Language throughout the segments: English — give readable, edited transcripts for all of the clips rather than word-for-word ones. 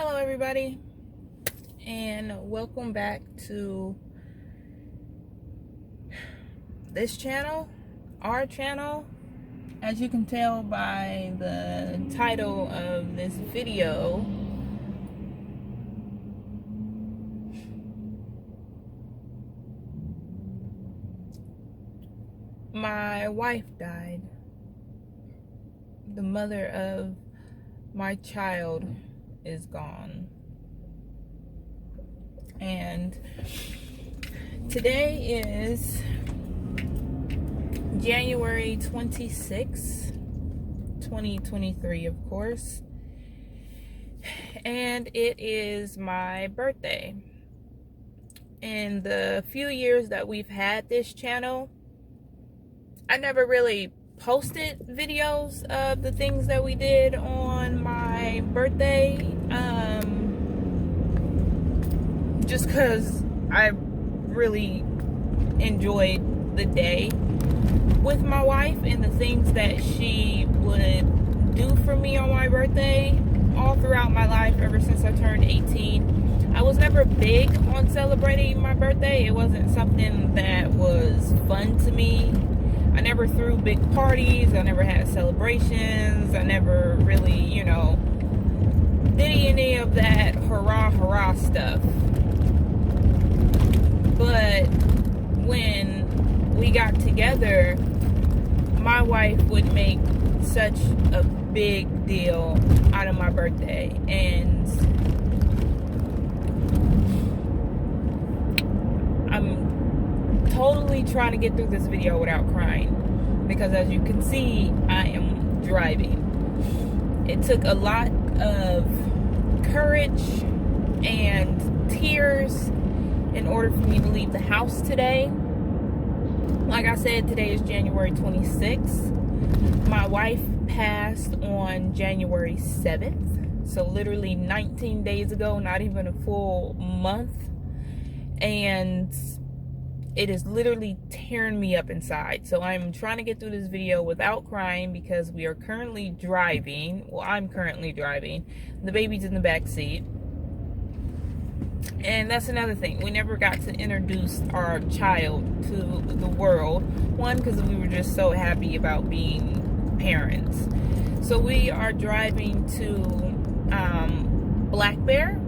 Hello everybody, and welcome back to this channel, our channel. As you can tell by the title of this video, my wife died. The mother of my child is gone. And today is January 26th, 2023, of course. And it is my birthday. In the few years that we've had this channel, I never really posted videos of the things that we did on my birthday, just because I really enjoyed the day with my wife and the things that she would do for me on my birthday all throughout my life ever since I turned 18. I was never big on celebrating my birthday. It wasn't something that was fun to me. I never threw big parties. I never had celebrations. I never really, did any of that hurrah stuff. But when we got together, my wife would make such a big deal out of my birthday. And I'm totally trying to get through this video without crying, because as you can see, I am driving. It took a lot of courage and tears in order for me to leave the house today. Like I said, today is January 26th. My wife passed on January 7th. So literally 19 days ago, not even a full month. And it is literally tearing me up inside. So I'm trying to get through this video without crying, because we are currently driving. Well, I'm currently driving. The baby's in the back seat. And that's another thing. We never got to introduce our child to the world. One, because we were just so happy about being parents. So we are driving to Black Bear.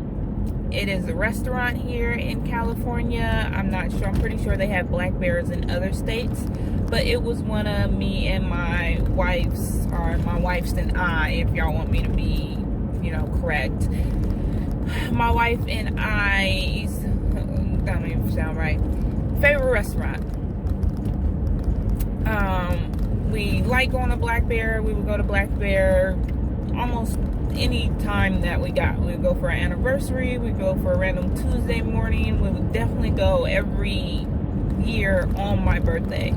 It is a restaurant here in California. I'm not sure. I'm pretty sure they have Black Bears in other states. But it was one of me and my wife's, or my wife's and I, if y'all want me to be, correct. My wife and I's, that don't even sound right, favorite restaurant. We like going to Black Bear. We would go to Black Bear almost any time that we got. We would go for our anniversary. We'd go for a random Tuesday morning. We would definitely go every year on my birthday.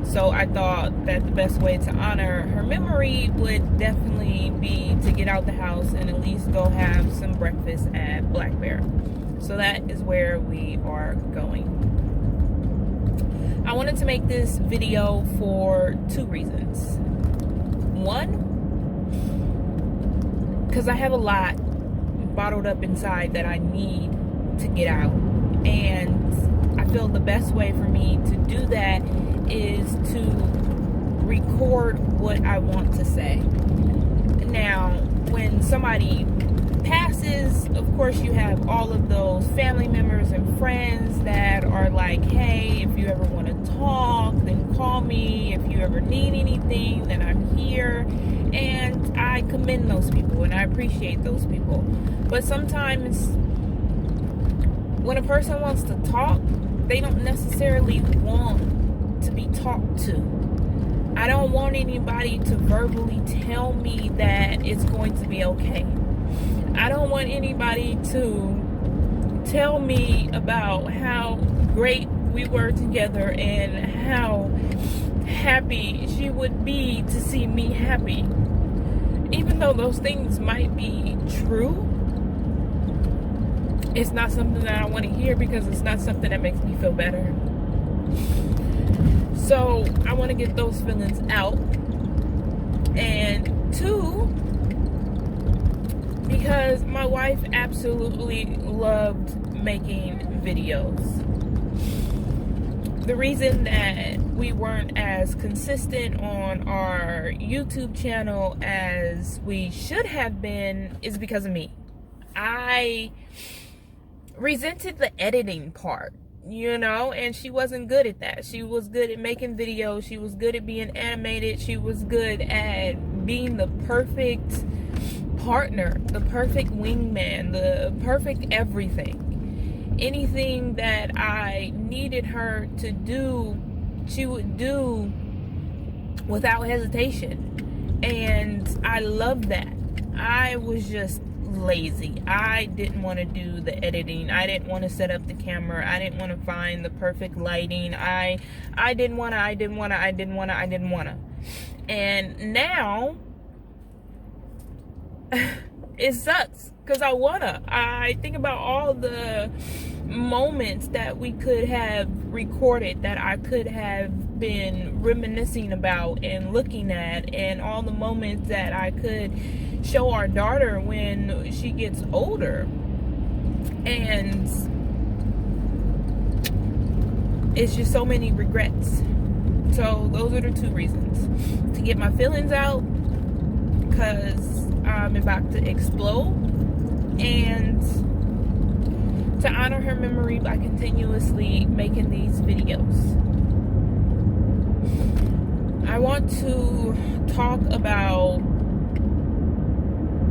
So I thought that the best way to honor her memory would definitely be to get out the house and at least go have some breakfast at Black Bear. So that is where we are going. I wanted to make this video for two reasons. One, because I have a lot bottled up inside that I need to get out. And I feel the best way for me to do that is to record what I want to say. Now, when somebody passes, of course you have all of those family members and friends that are like, hey, if you ever want to talk, then call me. If you ever need anything, then I'm here. And I commend those people and I appreciate those people. But sometimes when a person wants to talk, they don't necessarily want to be talked to. I don't want anybody to verbally tell me that it's going to be okay. I don't want anybody to tell me about how great we were together and how happy she would be to see me happy. Even though those things might be true, it's not something that I want to hear, because it's not something that makes me feel better. So I want to get those feelings out. And two, because my wife wife absolutely loved making videos. The reason that we weren't as consistent on our YouTube channel as we should have been is because of me. I resented the editing part, you know, and she wasn't good at that. She was good at making videos. She was good at being animated. She was good at being the perfect partner, the perfect wingman, the perfect everything. Anything that I needed her to do, she would do without hesitation. And I loved that. I was just lazy. I didn't want to do the editing. I didn't want to set up the camera. I didn't want to find the perfect lighting. I didn't want to. And now it sucks because I wanna. I think about all the moments that we could have recorded, that I could have been reminiscing about and looking at, and all the moments that I could show our daughter when she gets older. And it's just so many regrets. So those are the two reasons: to get my feelings out because I'm about to explode, and to honor her memory by continuously making these videos. I want to talk about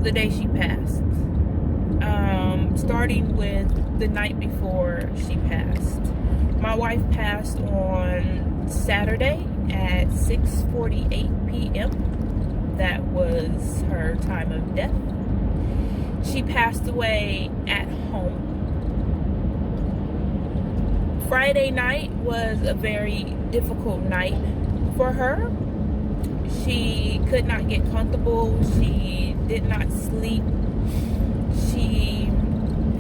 the day she passed, starting with the night before she passed. My wife passed on Saturday at 6:48 p.m. That was her time of death. She passed away at home. Friday night was a very difficult night for her. She could not get comfortable. She did not sleep. She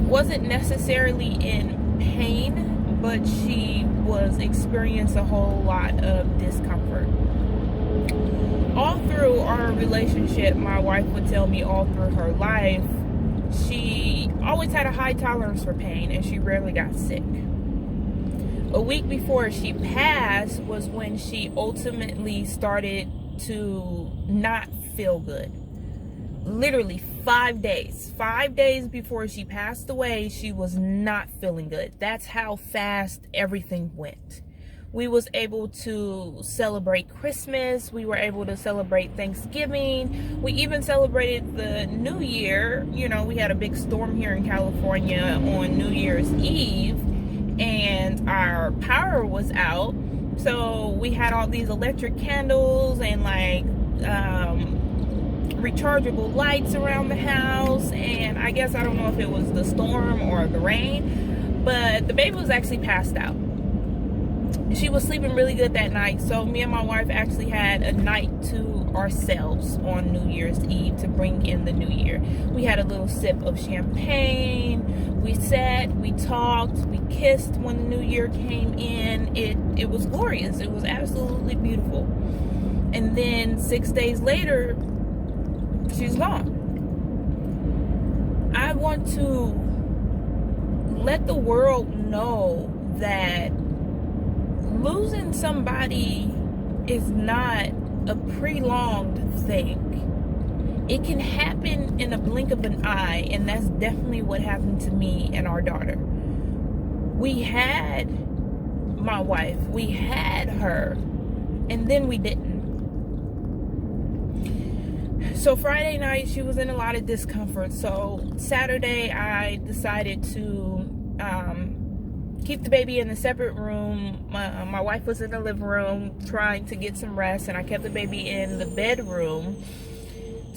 wasn't necessarily in pain, but she was experiencing a whole lot of discomfort. All through our relationship, my wife would tell me all through her life, she always had a high tolerance for pain and she rarely got sick. A week before she passed was when she ultimately started to not feel good. Literally 5 days. 5 days before she passed away, she was not feeling good. That's how fast everything went. We was able to celebrate Christmas. We were able to celebrate Thanksgiving. We even celebrated the New Year. You know, we had a big storm here in California on New Year's Eve, and our power was out. So we had all these electric candles and like rechargeable lights around the house. And I guess, I don't know if it was the storm or the rain, but the baby was actually passed out. She was sleeping really good that night, so me and my wife actually had a night to ourselves on New Year's Eve to bring in the new year. We had a little sip of champagne, we sat, we talked, we kissed when the new year came in. It was glorious. It was absolutely beautiful. And then 6 days later, she's gone. I want to let the world know that losing somebody is not a prolonged thing. It can happen in a blink of an eye, and that's definitely what happened to me and our daughter. We had my wife, we had her, and then we didn't. So Friday night, she was in a lot of discomfort. So Saturday, I decided to keep the baby in a separate room. My wife was in the living room trying to get some rest, and I kept the baby in the bedroom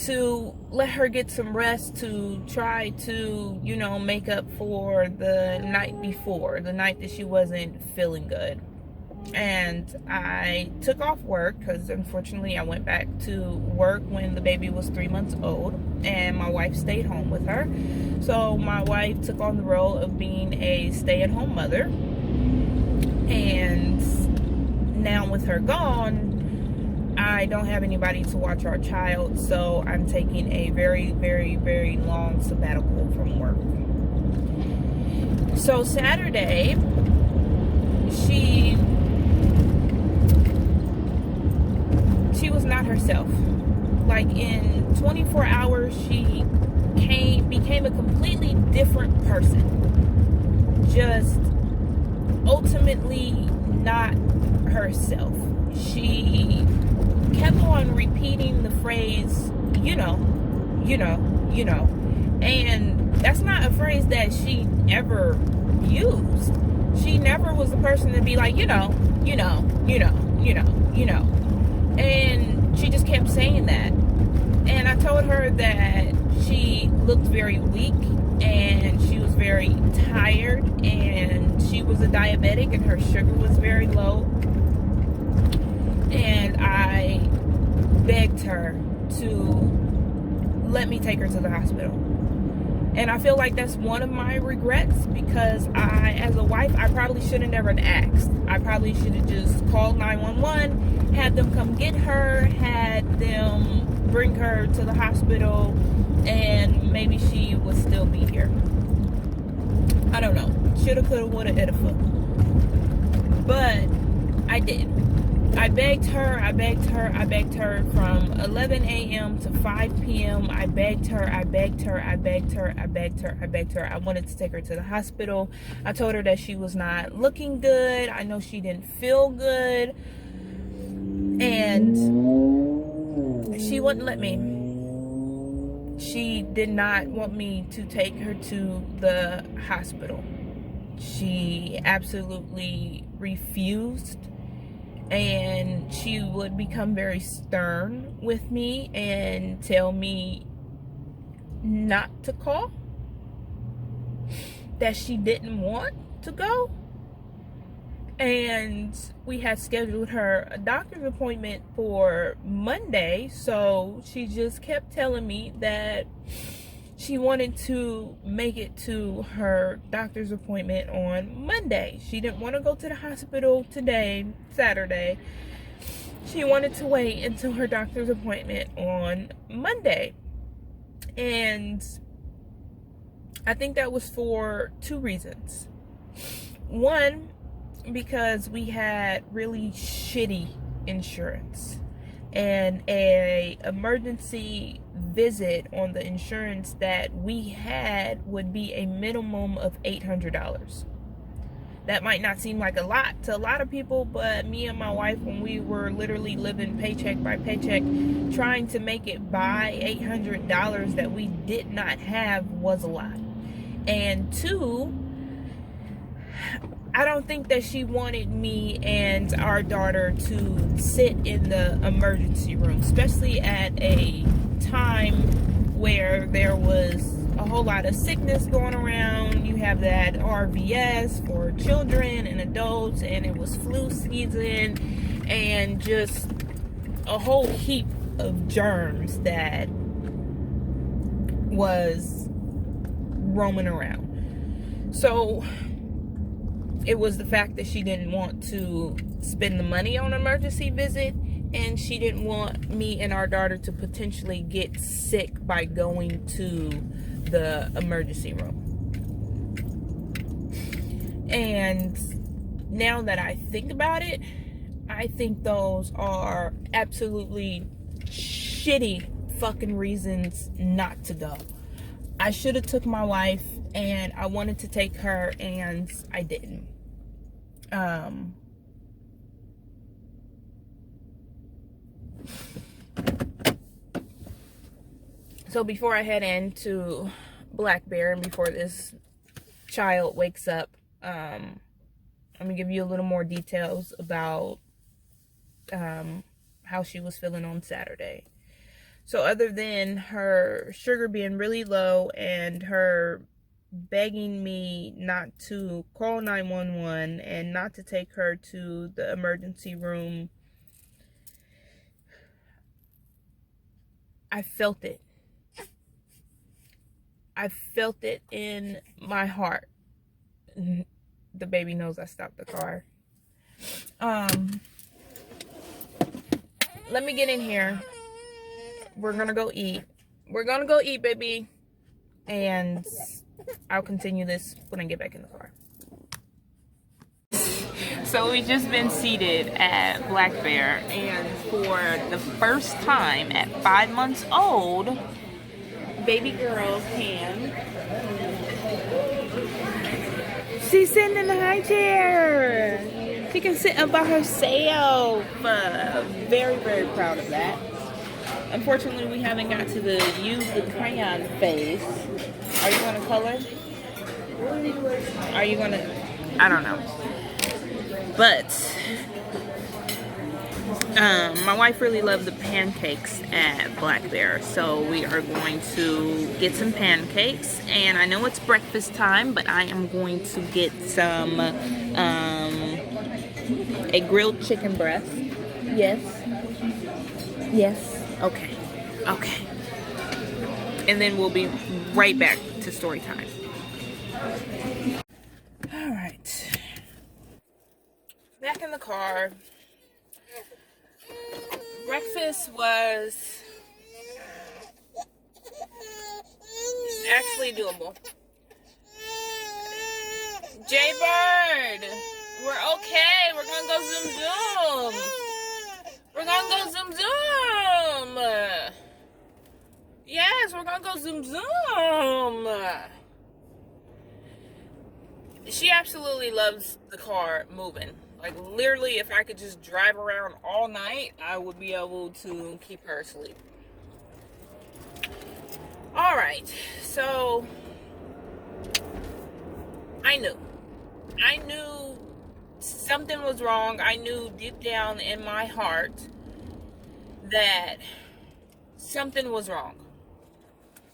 to let her get some rest, to try to, you know, make up for the night before, the night that she wasn't feeling good. And I took off work because unfortunately I went back to work when the baby was 3 months old, and my wife stayed home with her. So my wife took on the role of being a stay-at-home mother, and now with her gone, I don't have anybody to watch our child, so I'm taking a very, very, very long sabbatical from work. So Saturday, she was not herself. Like in 24 hours, she became a completely different person. Just ultimately not herself. She kept on repeating the phrase, you know, and that's not a phrase that she ever used. She never was the person to be like, and she just kept saying that. And I told her that she looked very weak and she was very tired, and she was a diabetic and her sugar was very low. And I begged her to let me take her to the hospital. And I feel like that's one of my regrets, because as a wife, I probably should have never asked. I probably should have just called 911, had them come get her, had them bring her to the hospital, and maybe she would still be here. I don't know. Shoulda, coulda, woulda, it'da. But I did. I begged her from 11 a.m. to 5 p.m. I begged her. I wanted to take her to the hospital. I told her that she was not looking good. I know she didn't feel good. And she wouldn't let me. She did not want me to take her to the hospital. She absolutely refused. And she would become very stern with me and tell me not to call, that she didn't want to go. And we had scheduled her a doctor's appointment for Monday, so she just kept telling me that she wanted to make it to her doctor's appointment on Monday. She didn't want to go to the hospital today, Saturday. She wanted to wait until her doctor's appointment on Monday. And I think that was for two reasons. One, because we had really shitty insurance, and a emergency visit on the insurance that we had would be a minimum of $800. That might not seem like a lot to a lot of people, but me and my wife, when we were literally living paycheck by paycheck, trying to make it by $800 that we did not have was a lot. And two, I don't think that she wanted me and our daughter to sit in the emergency room, especially at a time where there was a whole lot of sickness going around. You have that RVS for children and adults, and it was flu season, and just a whole heap of germs that was roaming around. So it was the fact that she didn't want to spend the money on an emergency visit, and she didn't want me and our daughter to potentially get sick by going to the emergency room. And now that I think about it, I think those are absolutely shitty fucking reasons not to go. I should have took my wife, and I wanted to take her, and I didn't. So before I head into Black Bear, and before this child wakes up, I'm gonna give you a little more details about how she was feeling on Saturday. So other than her sugar being really low and her begging me not to call 911 and not to take her to the emergency room, I felt it. I felt it in my heart. The baby knows I stopped the car. let me get in here. We're gonna go eat. We're gonna go eat, baby. And I'll continue this when I get back in the car. So we've just been seated at Black Bear, and for the first time at 5 months old, baby girl can. She's sitting in the high chair. She can sit up by herself. Very, very proud of that. Unfortunately, we haven't got to use the crayon phase. Are you going to color? Are you going to? I don't know. But my wife really loved the pancakes at Black Bear, so we are going to get some pancakes. And I know it's breakfast time, but I am going to get some a grilled chicken breast. Yes. Yes. Okay. Okay. And then we'll be right back to story time. All right. Back in the car. Breakfast was actually doable. Jaybird, we're okay. We're gonna go zoom zoom. We're gonna go zoom zoom. Yes, we're gonna go zoom zoom. She absolutely loves the car moving. Like, literally, if I could just drive around all night, I would be able to keep her asleep. All right, so I knew something was wrong. I knew deep down in my heart that something was wrong.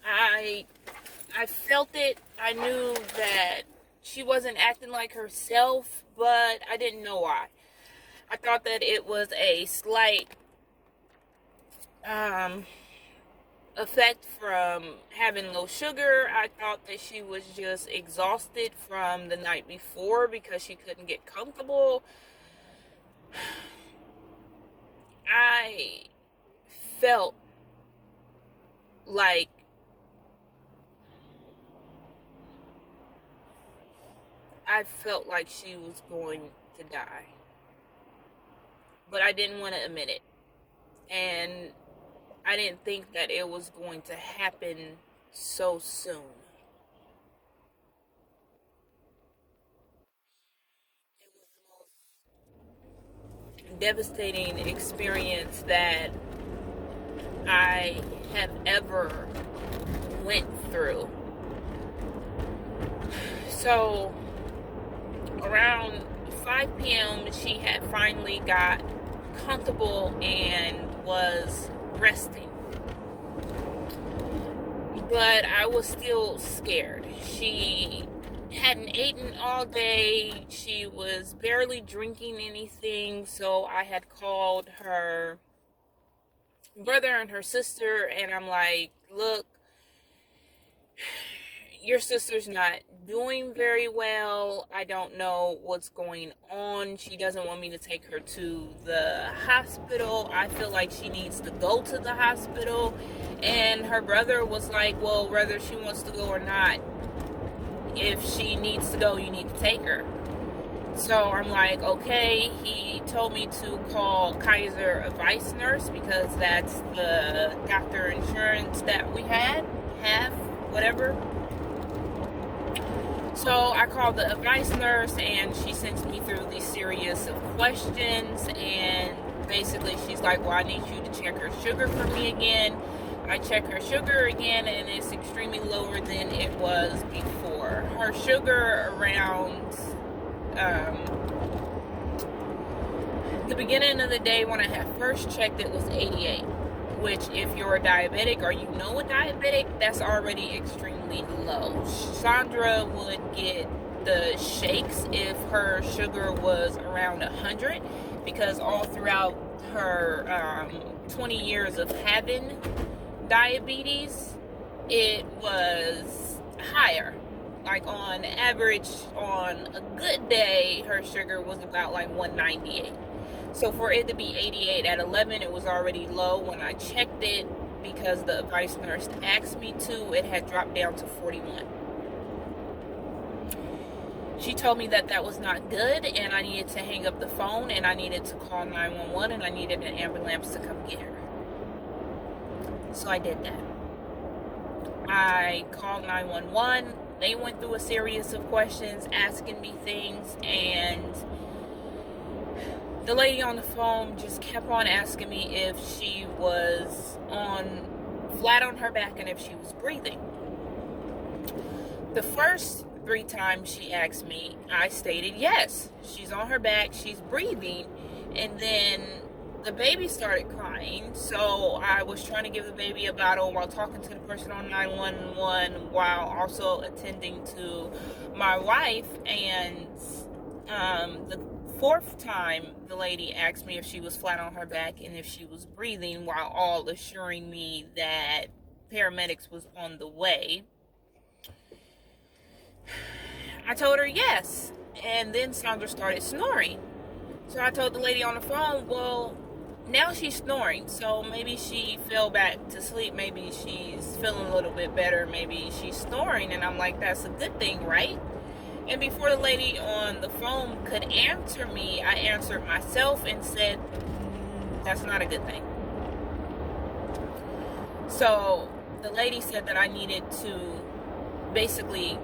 I felt it. I knew that she wasn't acting like herself, but I didn't know why. I thought that it was a slight effect from having low sugar. I thought that she was just exhausted from the night before because she couldn't get comfortable. I felt like she was going to die. But I didn't want to admit it. And I didn't think that it was going to happen so soon. It was the most devastating experience that I have ever went through. So around 5 p.m. she had finally got comfortable and was resting. But I was still scared. She hadn't eaten all day. She was barely drinking anything. So I had called her brother and her sister, and I'm like, look, your sister's not doing very well. I don't know what's going on. She doesn't want me to take her to the hospital. I feel like she needs to go to the hospital. And her brother was like, well, whether she wants to go or not, if she needs to go, you need to take her. So I'm like, okay. He told me to call Kaiser Advice Nurse because that's the doctor insurance that we have, whatever. So I called the advice nurse, and she sends me through these series of questions, and basically she's like, well, I need you to check her sugar for me again. I check her sugar again, and it's extremely lower than it was before. Her sugar around the beginning of the day when I had first checked, it was 88. Which, if you're a diabetic or you know a diabetic, that's already extremely low. Sandra would get the shakes if her sugar was around 100, because all throughout her 20 years of having diabetes, it was higher. Like, on average, on a good day, her sugar was about like 198. So for it to be 88 at 11, it was already low. When I checked it, because the advice nurse asked me to, it had dropped down to 41. She told me that that was not good, and I needed to hang up the phone, and I needed to call 911, and I needed an ambulance to come get her. So I did that. I called 911. They went through a series of questions, asking me things, and the lady on the phone just kept on asking me if she was flat on her back and if she was breathing. The first 3 times she asked me, I stated yes, she's on her back, she's breathing, and then the baby started crying, so I was trying to give the baby a bottle while talking to the person on 911 while also attending to my wife. And the 4th time the lady asked me if she was flat on her back and if she was breathing, while all assuring me that paramedics was on the way. I told her yes, and then Sandra started snoring. So I told the lady on the phone, well, now she's snoring, so maybe she fell back to sleep, maybe she's feeling a little bit better, maybe she's snoring. And I'm like, that's a good thing, right? And before the lady on the phone could answer me, I answered myself and said, that's not a good thing. So the lady said that I needed to basically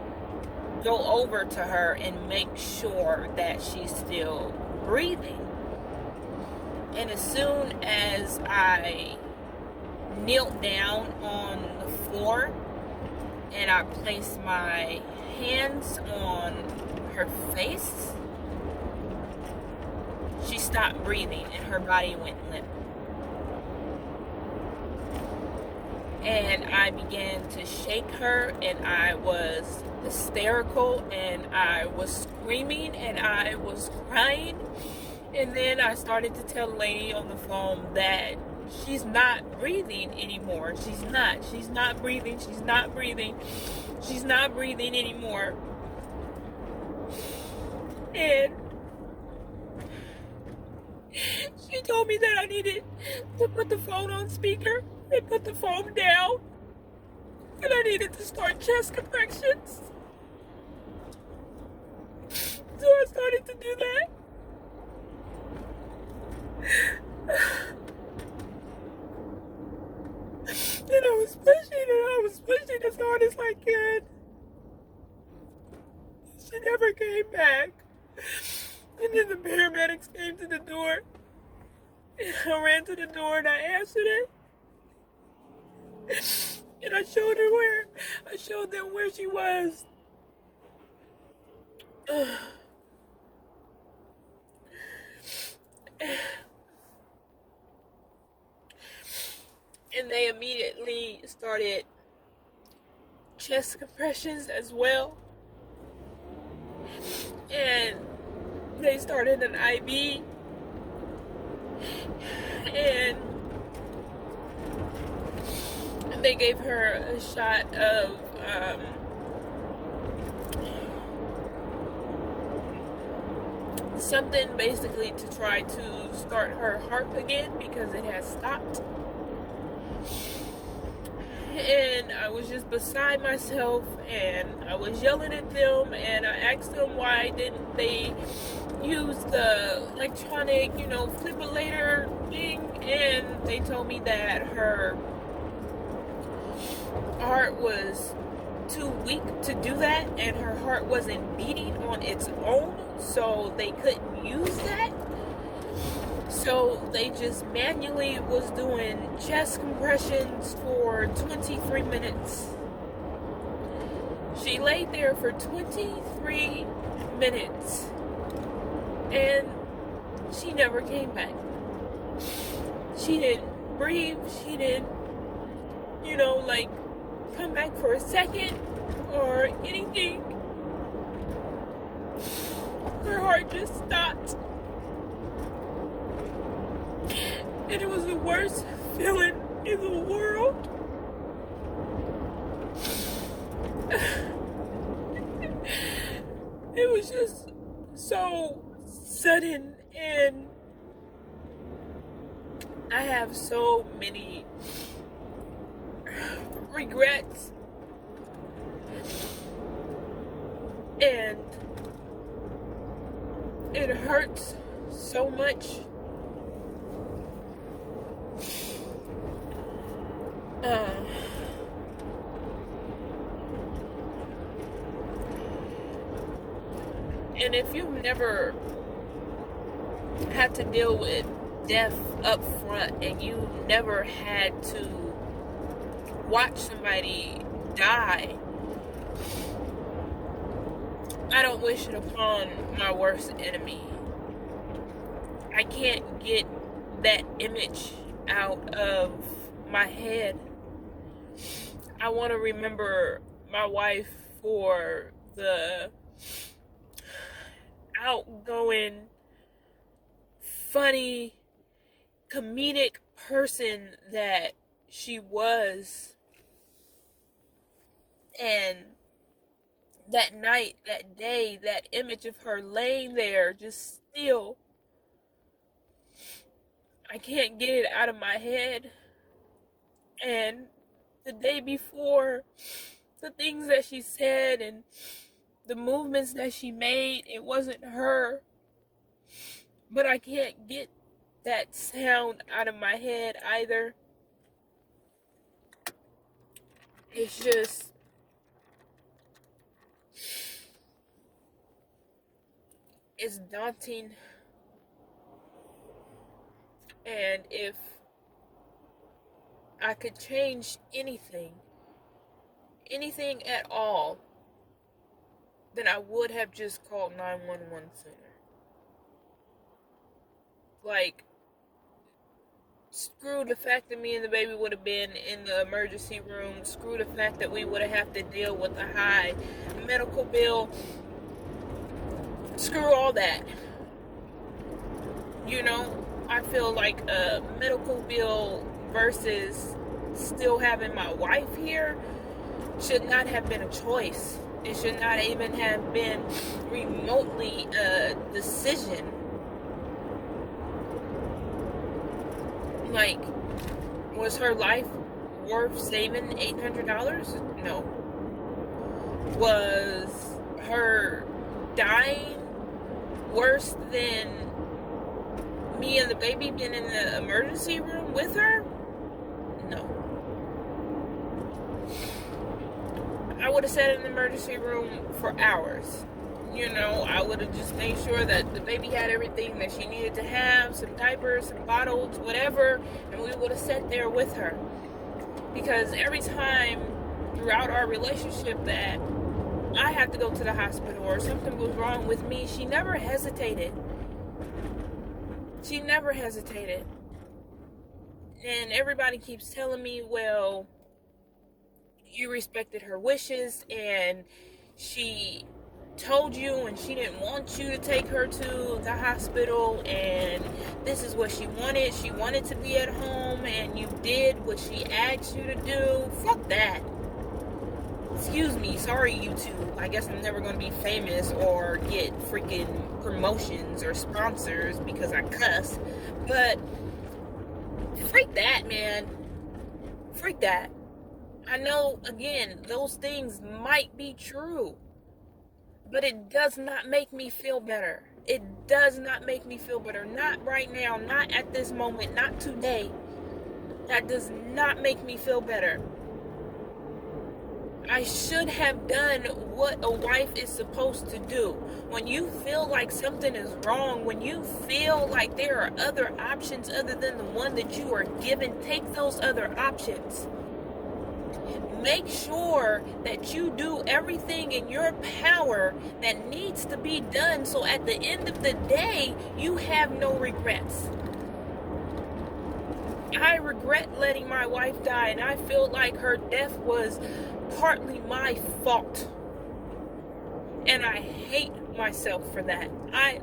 go over to her and make sure that she's still breathing. And as soon as I knelt down on the floor and I placed my hands on her face, she stopped breathing and her body went limp. And I began to shake her, and I was hysterical, and I was screaming, and I was crying. And then I started to tell the lady on the phone that she's not breathing anymore. She's not breathing. She's not breathing. She's not breathing anymore. And she told me that I needed to put the phone on speaker and put the phone down. And I needed to start chest compressions. So I started to do that. And I was pushing as hard as I could. She never came back. And then the paramedics came to the door. And I ran to the door and I answered it. And I showed them where she was. And they immediately started chest compressions as well. And they started an IV. And they gave her a shot of something basically to try to start her heart again because it has stopped. And I was just beside myself, and I was yelling at them, and I asked them why didn't they use the electronic, defibrillator thing, and they told me that her heart was too weak to do that, and her heart wasn't beating on its own, so they couldn't use that. So they just manually was doing chest compressions for 23 minutes. She laid there for 23 minutes and she never came back. She didn't breathe. She didn't, come back for a second or anything. Her heart just stopped. And it was the worst feeling in the world. It was just so sudden, and I have so many regrets, and it hurts so much. And if you've never had to deal with death up front, and you never had to watch somebody die, I don't wish it upon my worst enemy. I can't get that image out of my head. I want to remember my wife for the outgoing, funny, comedic person that she was. And that night, that day, that image of her laying there just still, I can't get it out of my head. And the day before, the things that she said and the movements that she made, it wasn't her. But I can't get that sound out of my head either. It's just, it's daunting. And if I could change anything at all, then I would have just called 911 sooner. Like, screw the fact that me and the baby would have been in the emergency room. Screw the fact that we would have to deal with a high medical bill. Screw all that. You know, I feel like a medical bill versus still having my wife here should not have been a choice. It should not even have been remotely a decision. Like, was her life worth saving $800? No. Was her dying worse than me and the baby being in the emergency room with her? No. I would have sat in the emergency room for hours. You know, I would have just made sure that the baby had everything that she needed to have, some diapers, some bottles, whatever, and we would have sat there with her. Because every time throughout our relationship that I had to go to the hospital or something was wrong with me, she never hesitated. She never hesitated. And everybody keeps telling me, well, you respected her wishes and she told you and she didn't want you to take her to the hospital, and this is what she wanted. She wanted to be at home and you did what she asked you to do. Fuck that. Excuse me, sorry YouTube. I guess I'm never going to be famous or get freaking promotions or sponsors because I cuss. But freak that, man. Freak that. I know, again, those things might be true, but it does not make me feel better. It does not make me feel better. Not right now, not at this moment, not today. That does not make me feel better. I should have done what a wife is supposed to do. When you feel like something is wrong, when you feel like there are other options other than the one that you are given, take those other options. Make sure that you do everything in your power that needs to be done, so at the end of the day, you have no regrets. I regret letting my wife die, and I feel like her death was partly my fault. And I hate myself for that. I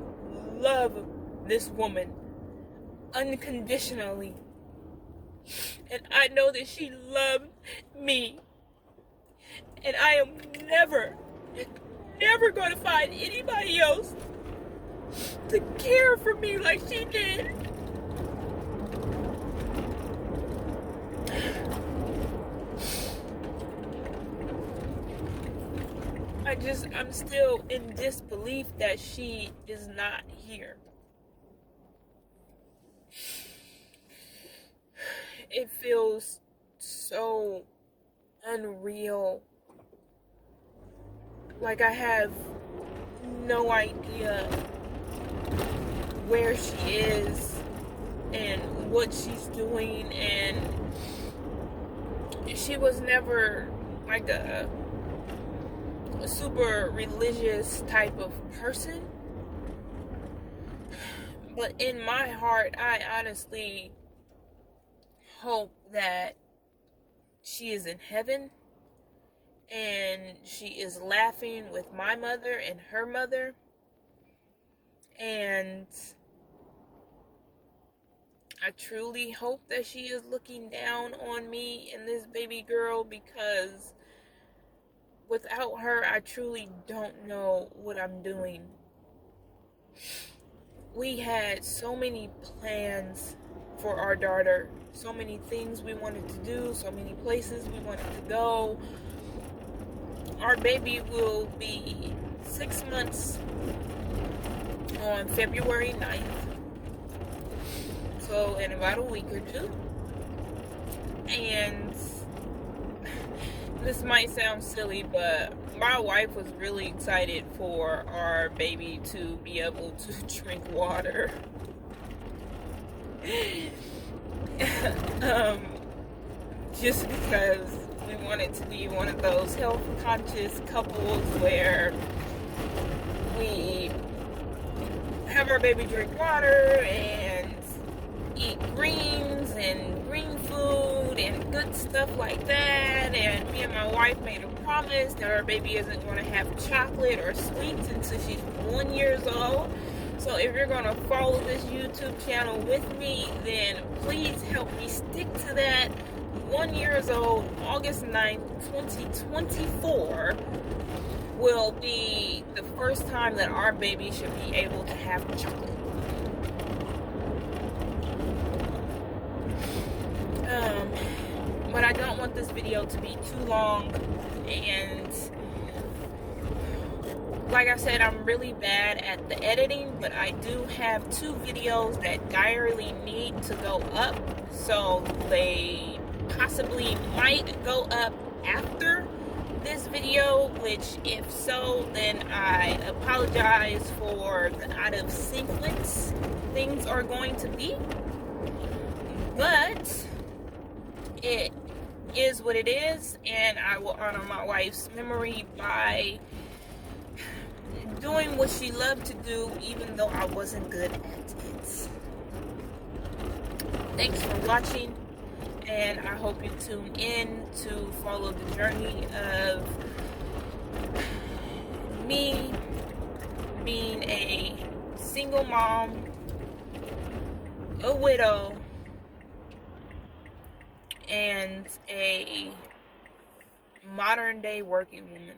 love this woman unconditionally. And I know that she loved me. And I am never going to find anybody else to care for me like she did. I'm still in disbelief that she is not here. It feels so unreal. Like I have no idea where she is and what she's doing, and she was never like a super religious type of person, but in my heart I honestly hope that she is in heaven and she is laughing with my mother and her mother, and I truly hope that she is looking down on me and this baby girl, because without her, I truly don't know what I'm doing. We had so many plans for our daughter, so many things we wanted to do, so many places we wanted to go. Our baby will be 6 months on February 9th. So in about a week or two. And this might sound silly, but my wife was really excited for our baby to be able to drink water. Just because we wanted to be one of those health conscious couples where we have our baby drink water and eat greens and green food and good stuff like that. And me and my wife made a promise that our baby isn't going to have chocolate or sweets until she's 1 year old. So if you're going to follow this YouTube channel with me, then please help me stick to that. 1 year old, August 9th, 2024 will be the first time that our baby should be able to have chocolate. But I don't want this video to be too long, and like I said, I'm really bad at the editing, but I do have 2 videos that direly need to go up, so they possibly might go up after this video, which if so, then I apologize for the out of sequence things are going to be, but it is what it is, and I will honor my wife's memory by doing what she loved to do, even though I wasn't good at it. Thanks for watching, and I hope you tune in to follow the journey of me being a single mom, a widow, and a modern day working woman.